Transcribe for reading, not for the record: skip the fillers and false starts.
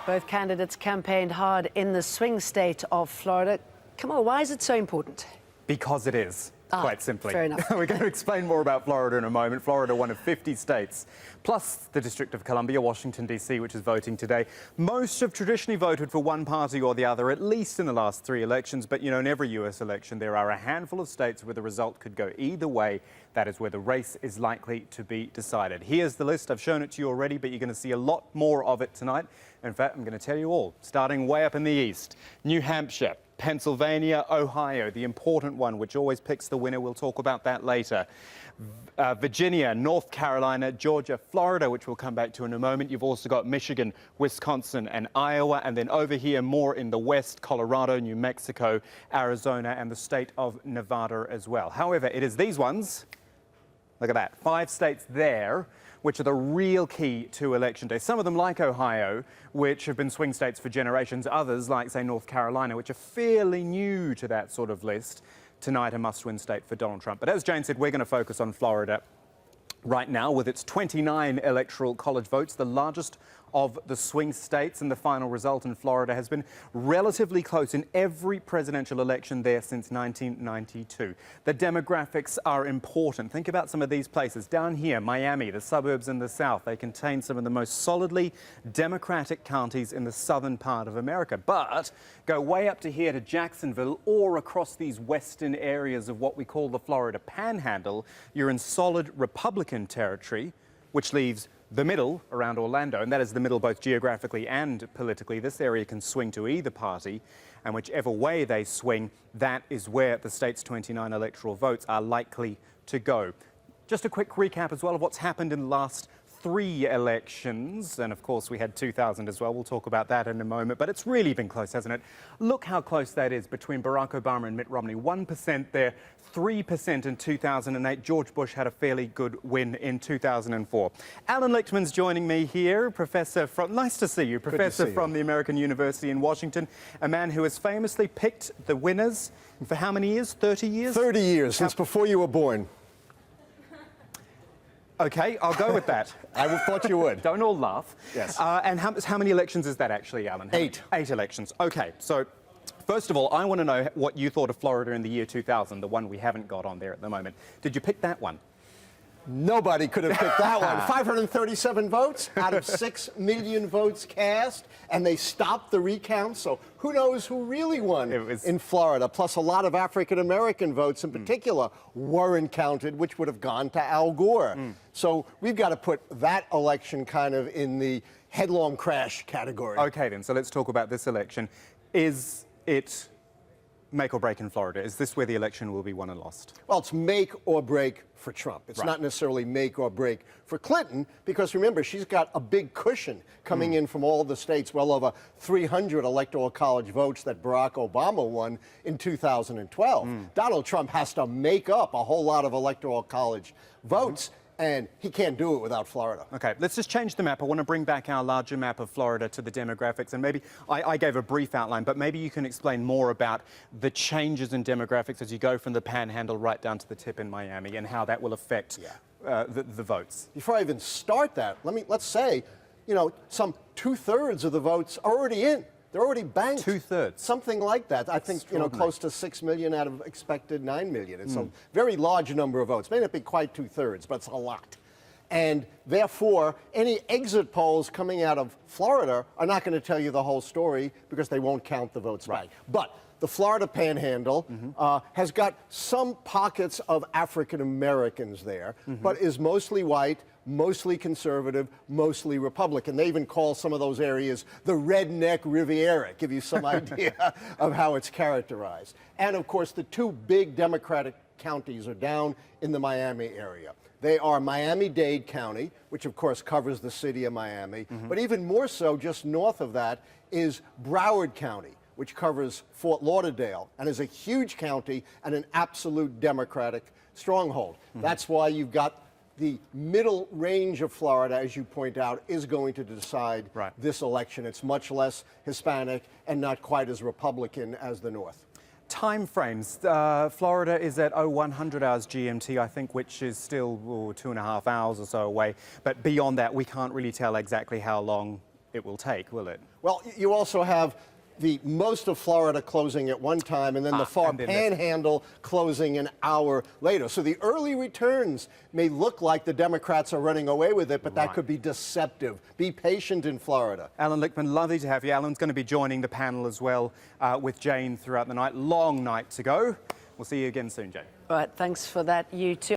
Both candidates campaigned hard in the swing state of Florida. Kamahl, why is it so important? Because it is, quite simply. Fair enough. We're going to explain more about Florida in a moment. Florida, one of 50 states, plus the District of Columbia, Washington, D.C., which is voting today. Most have traditionally voted for one party or the other, at least in the last 3 elections. But, you know, in every U.S. election, there are a handful of states where the result could go either way. That is where the race is likely to be decided. Here's the list. I've shown it to you already, but you're going to see a lot more of it tonight. In fact, I'm going to tell you all, starting way up in the east. New Hampshire, Pennsylvania, Ohio, the important one, which always picks the winner. We'll talk about that later. Virginia, North Carolina, Georgia, Florida, which we'll come back to in a moment. You've also got Michigan, Wisconsin and Iowa. And then over here, more in the west, Colorado, New Mexico, Arizona and the state of Nevada as well. However, it is these ones. Look at that. 5 states there, which are the real key to Election Day. Some of them, like Ohio, which have been swing states for generations. Others, like, say, North Carolina, which are fairly new to that sort of list. Tonight, a must-win state for Donald Trump. But as Jane said, we're going to focus on Florida right now with its 29 electoral college votes, the largest of the swing states, and the final result in Florida has been relatively close in every presidential election there since 1992. The demographics are important. Think about some of these places. Down here, Miami, the suburbs in the south, they contain some of the most solidly Democratic counties in the southern part of America. But go way up to here to Jacksonville or across these western areas of what we call the Florida Panhandle, you're in solid Republican territory, which leaves the middle around Orlando, and that is the middle both geographically and politically. This area can swing to either party, and whichever way they swing, that is where the state's 29 electoral votes are likely to go. Just a quick recap as well of what's happened in the last 3 elections, and of course we had 2000 as well. We'll talk about that in a moment, but it's really been close, hasn't it? Look how close that is between Barack Obama and Mitt Romney. 1% there, 3% in 2008. George Bush had a fairly good win in 2004. Allan Lichtman's joining me here, professor from, nice to see you, professor from the American University in Washington, a man who has famously picked the winners for how many years? 30 years? 30 years, since before you were born. Okay, I'll go with that. I thought you would. Don't all laugh. Yes. And how many elections is that actually, Alan? 8. 8 elections. Okay, so first of all, I want to know what you thought of Florida in the year 2000, the one we haven't got on there at the moment. Did you pick that one? Nobody could have picked that one. 537 votes out of 6 million votes cast, and they stopped the recount, so who knows who really won in Florida. Plus, a lot of African-American votes in particular weren't counted, which would have gone to Al Gore. So we've got to put that election kind of in the headlong crash category. Okay, then, so let's talk about this election. Is it make or break in Florida? Is this where the election will be won and lost? Well, it's make or break for Trump. It's not necessarily make or break for Clinton, because remember, she's got a big cushion coming in from all the states, well over 300 electoral college votes that Barack Obama won in 2012. Donald Trump has to make up a whole lot of electoral college votes. And he can't do it without Florida. Okay, let's just change the map. I want to bring back our larger map of Florida to the demographics. And maybe I gave a brief outline, but maybe you can explain more about the changes in demographics as you go from the Panhandle right down to the tip in Miami and how that will affect the votes. Before I even start that, let's say, you know, some 2/3 of the votes are already in. They're already banked. 2/3. Something like that. I think, you know, close to 6 million out of expected 9 million. It's a very large number of votes. May not be quite 2/3, but it's a lot. And therefore, any exit polls coming out of Florida are not going to tell you the whole story because they won't count the votes back. But the Florida Panhandle has got some pockets of African Americans there, but is mostly white, mostly conservative, mostly Republican. They even call some of those areas the Redneck Riviera, give you some idea of how it's characterized. And of course, the 2 big Democratic counties are down in the Miami area. They are Miami-Dade County, which of course covers the city of Miami, but even more so, just north of that, is Broward County, which covers Fort Lauderdale and is a huge county and an absolute Democratic stronghold. That's why you've got the middle range of Florida, as you point out, is going to decide this election. It's much less Hispanic and not quite as Republican as the North. Time frames. Florida is at 0100 hours GMT, I think, which is still 2.5 hours or so away. But beyond that, we can't really tell exactly how long it will take, will it? Well, you also have the most of Florida closing at one time, and then the far Panhandle closing an hour later. So the early returns may look like the Democrats are running away with it, but that could be deceptive. Be patient in Florida. Allan Lichtman, lovely to have you. Allan's going to be joining the panel as well with Jane throughout the night. Long night to go. We'll see you again soon, Jane. All right, thanks for that, you too.